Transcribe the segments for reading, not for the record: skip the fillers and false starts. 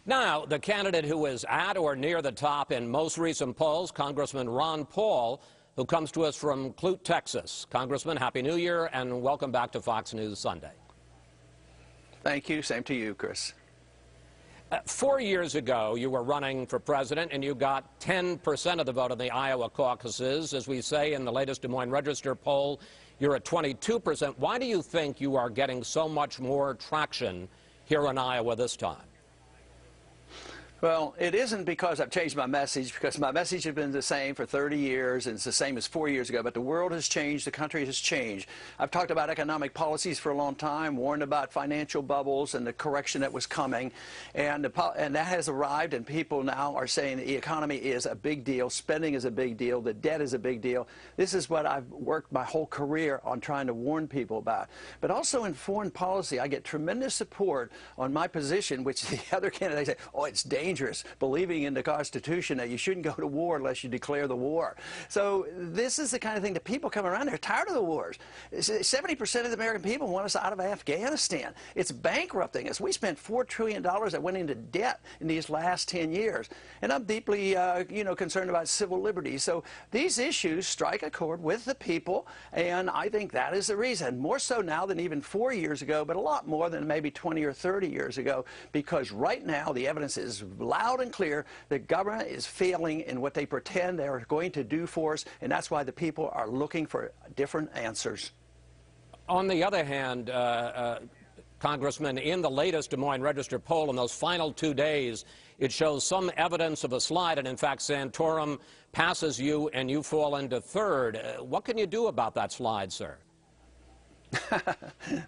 Now, the candidate who is at or near the top in most recent polls, Congressman Ron Paul, who comes to us from Clute, Texas. Congressman, Happy New Year, and welcome back to Fox News Sunday. Thank you. Same to you, Chris. 4 years ago, you were running for president, and you got 10% of the vote in the Iowa caucuses. As we say in the latest Des Moines Register poll, you're at 22%. Why do you think you are getting so much more traction here in Iowa this time? Well, it isn't because I've changed my message, because my message has been the same for 30 years, and it's the same as 4 years ago. But the world has changed. The country has changed. I've talked about economic policies for a long time, warned about financial bubbles and the correction that was coming. And that has arrived, and people now are saying the economy is a big deal, spending is a big deal, the debt is a big deal. This is what I've worked my whole career on trying to warn people about. But also in foreign policy, I get tremendous support on my position, which the other candidates say, oh, it's dangerous, believing in the Constitution that you shouldn't go to war unless you declare the war. So this is the kind of thing that people come around, they're tired of the wars. 70% of the American people want us out of Afghanistan. It's bankrupting us. We spent $4 trillion that went into debt in these last 10 years. And I'm deeply concerned about civil liberties. So these issues strike a chord with the people, and I think that is the reason. More so now than even 4 years ago, but a lot more than maybe 20 or 30 years ago, because right now the evidence is loud and clear. The government is failing in what they pretend they are going to do for us, and that's why the people are looking for different answers. On the other hand, Congressman, in the latest Des Moines Register poll in those final 2 days, it shows some evidence of a slide, and in fact Santorum passes you and you fall into third. What can you do about that slide, sir?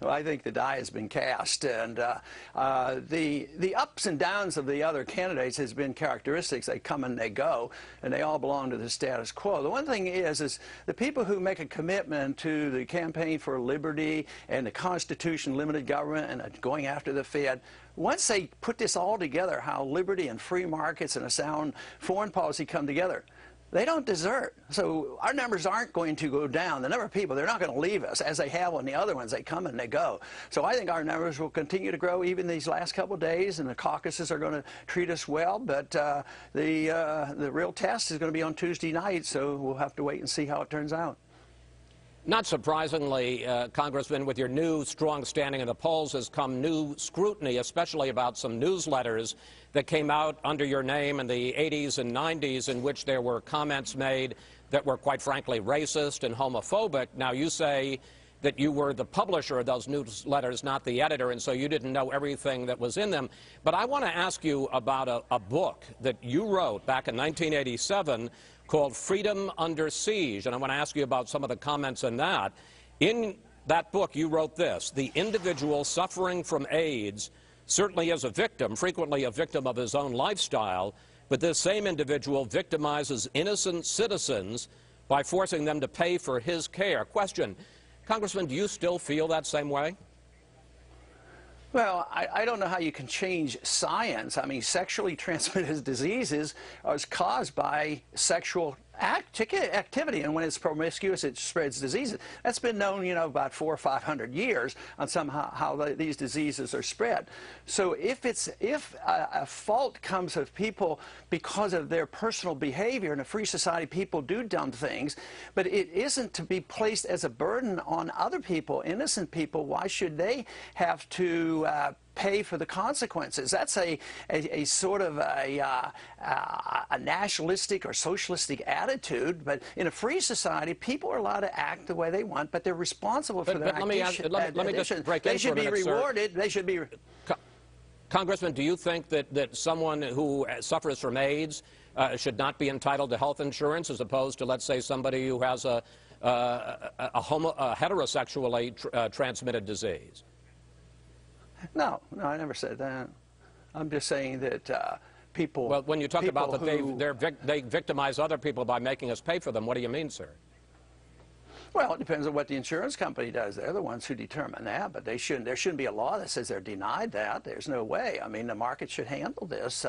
Well, I think the die has been cast, and the ups and downs of the other candidates has been characteristics. They come and they go, and they all belong to the status quo. The one thing is the people who make a commitment to the campaign for liberty and the Constitution, limited government, and going after the Fed, once they put this all together, how liberty and free markets and a sound foreign policy come together, they don't desert. So our numbers aren't going to go down. The number of people, they're not going to leave us as they have on the other ones. They come and they go. So I think our numbers will continue to grow even these last couple of days, and the caucuses are going to treat us well. But the real test is going to be on Tuesday night, so we'll have to wait and see how it turns out. Not surprisingly, Congressman, with your new strong standing in the polls has come new scrutiny, especially about some newsletters that came out under your name in the 80s and 90s in which there were comments made that were, quite frankly, racist and homophobic. Now, you say that you were the publisher of those newsletters, not the editor, and so you didn't know everything that was in them. But I want to ask you about a book that you wrote back in 1987 called Freedom Under Siege, and I want to ask you about some of the comments in that. In that book, you wrote this: the individual suffering from AIDS certainly is a victim, frequently a victim of his own lifestyle, but this same individual victimizes innocent citizens by forcing them to pay for his care. Question, Congressman, do you still feel that same way? Well, I don't know how you can change science. I mean, sexually transmitted diseases are caused by sexual activity, and when it's promiscuous, it spreads diseases. That's been known, about 400 or 500 years on how these diseases are spread. So if a fault comes of people because of their personal behavior, in a free society, people do dumb things, but it isn't to be placed as a burden on other people, innocent people. Why should they have to pay for the consequences? That's a sort of a nationalistic or socialistic attitude. But in a free society, people are allowed to act the way they want, but they're responsible for their actions. Let me just break in They should be rewarded. They should be. Congressman, do you think that someone who suffers from AIDS should not be entitled to health insurance as opposed to, let's say, somebody who has a heterosexually transmitted disease? No, I never said that. I'm just saying that people. Well, when you talk about that they victimize other people by making us pay for them, what do you mean, sir? Well, it depends on what the insurance company does. They're the ones who determine that, but there shouldn't be a law that says they're denied that. There's no way. I mean, the market should handle this.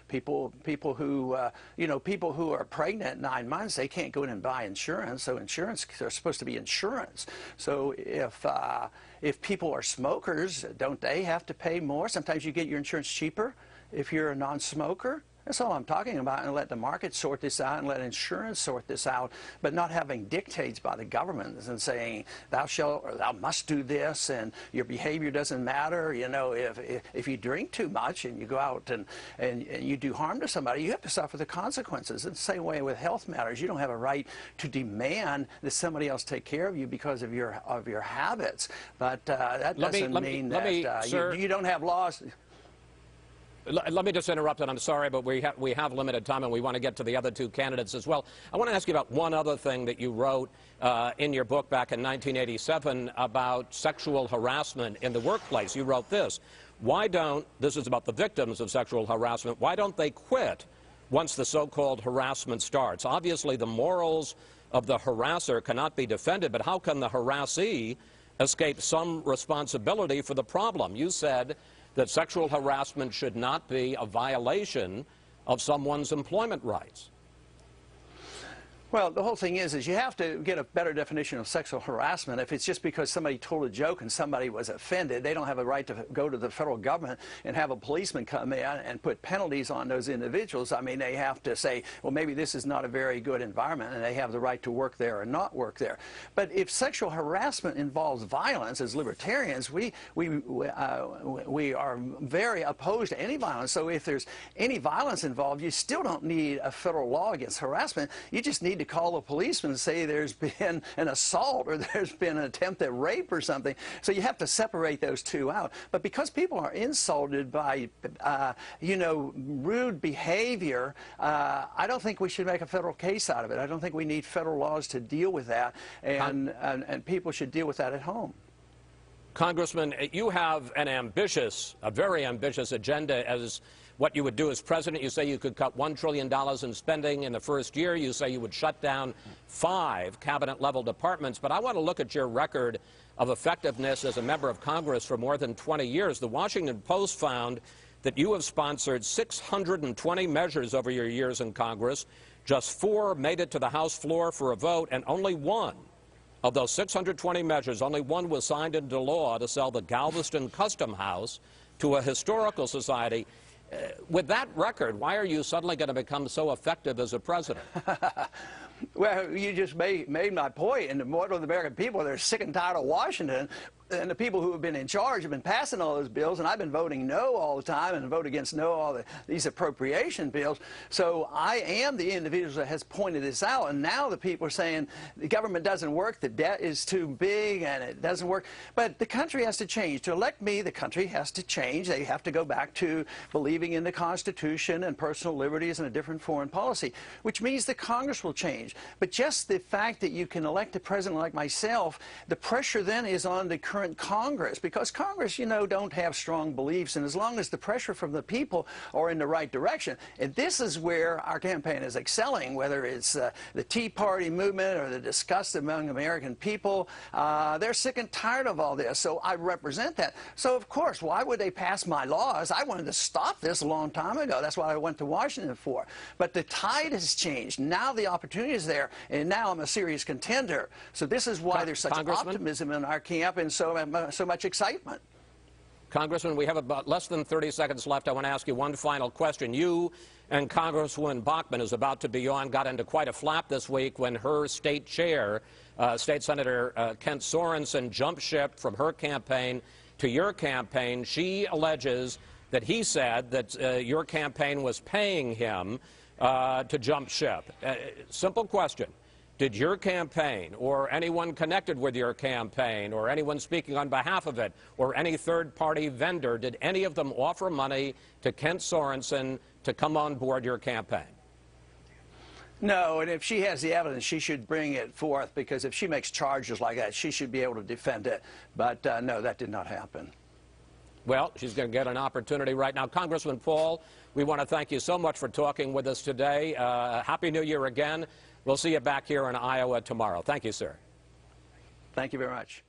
People who are pregnant 9 months, they can't go in and buy insurance. So insurance, there's supposed to be insurance. So if people are smokers, don't they have to pay more? Sometimes you get your insurance cheaper. if you're a non-smoker. That's all I'm talking about, and let the market sort this out and let insurance sort this out, but not having dictates by the government and saying thou shalt or thou must do this and your behavior doesn't matter. You know, if you drink too much and you go out and you do harm to somebody, you have to suffer the consequences. It's the same way with health matters. You don't have a right to demand that somebody else take care of you because of your habits. But that doesn't mean that you don't have laws. Let me just interrupt, and I'm sorry, but we have limited time, and we want to get to the other two candidates as well. I want to ask you about one other thing that you wrote in your book back in 1987 about sexual harassment in the workplace. You wrote this: this is about the victims of sexual harassment, why don't they quit once the so-called harassment starts? Obviously, the morals of the harasser cannot be defended, but how can the harassee escape some responsibility for the problem? You said that sexual harassment should not be a violation of someone's employment rights. Well, the whole thing is you have to get a better definition of sexual harassment. If it's just because somebody told a joke and somebody was offended, they don't have a right to go to the federal government and have a policeman come in and put penalties on those individuals. I mean, they have to say, well, maybe this is not a very good environment, and they have the right to work there or not work there. But if sexual harassment involves violence, as libertarians, we are very opposed to any violence. So if there's any violence involved, you still don't need a federal law against harassment. You just need to call a policeman and say there's been an assault or there's been an attempt at rape or something. So you have to separate those two out. But because people are insulted by, you know, rude behavior, I don't think we should make a federal case out of it. I don't think we need federal laws to deal with that, and people should deal with that at home. Congressman, you have a very ambitious agenda as what you would do as president. You say you could cut $1 trillion in spending in the first year. You say you would shut down 5 cabinet-level departments. But I want to look at your record of effectiveness as a member of Congress for more than 20 years. The Washington Post found that you have sponsored 620 measures over your years in Congress. Just 4 made it to the House floor for a vote, and only one of those 620 measures, only one was signed into law to sell the Galveston Custom House to a historical society. With that record, why are you suddenly going to become so effective as a president? Well, you just made my point, and more of the American people, they're sick and tired of Washington, and the people who have been in charge have been passing all those bills, and I've been voting no all the time and vote against no all these appropriation bills. So I am the individual that has pointed this out, and now the people are saying the government doesn't work, the debt is too big, and it doesn't work. But the country has to change. To elect me, the country has to change. They have to go back to believing in the Constitution and personal liberties and a different foreign policy, which means the Congress will change. But just the fact that you can elect a president like myself, the pressure then is on the current Congress, because Congress, you know, don't have strong beliefs, and as long as the pressure from the people are in the right direction, and this is where our campaign is excelling, whether it's the Tea Party movement or the disgust among American people, they're sick and tired of all this, so I represent that. So of course, why would they pass my laws? I wanted to stop this a long time ago. That's what I went to Washington for. But the tide has changed. Now the opportunity is there, and now I'm a serious contender. So this is why there's such optimism in our camp, and so much excitement. Congressman, we have about less than 30 seconds left. I want to ask you one final question. You and Congresswoman Bachmann, who's about to be on, got into quite a flap this week when her state chair, State Senator Kent Sorensen, jumped ship from her campaign to your campaign. She alleges that he said that your campaign was paying him to jump ship. Simple question. Did your campaign or anyone connected with your campaign or anyone speaking on behalf of it or any third-party vendor, did any of them offer money to Kent Sorensen to come on board your campaign? No, and if she has the evidence, she should bring it forth, because if she makes charges like that, she should be able to defend it. But no, that did not happen. Well, she's going to get an opportunity right now. Congressman Paul, we want to thank you so much for talking with us today. Happy New Year again. We'll see you back here in Iowa tomorrow. Thank you, sir. Thank you very much.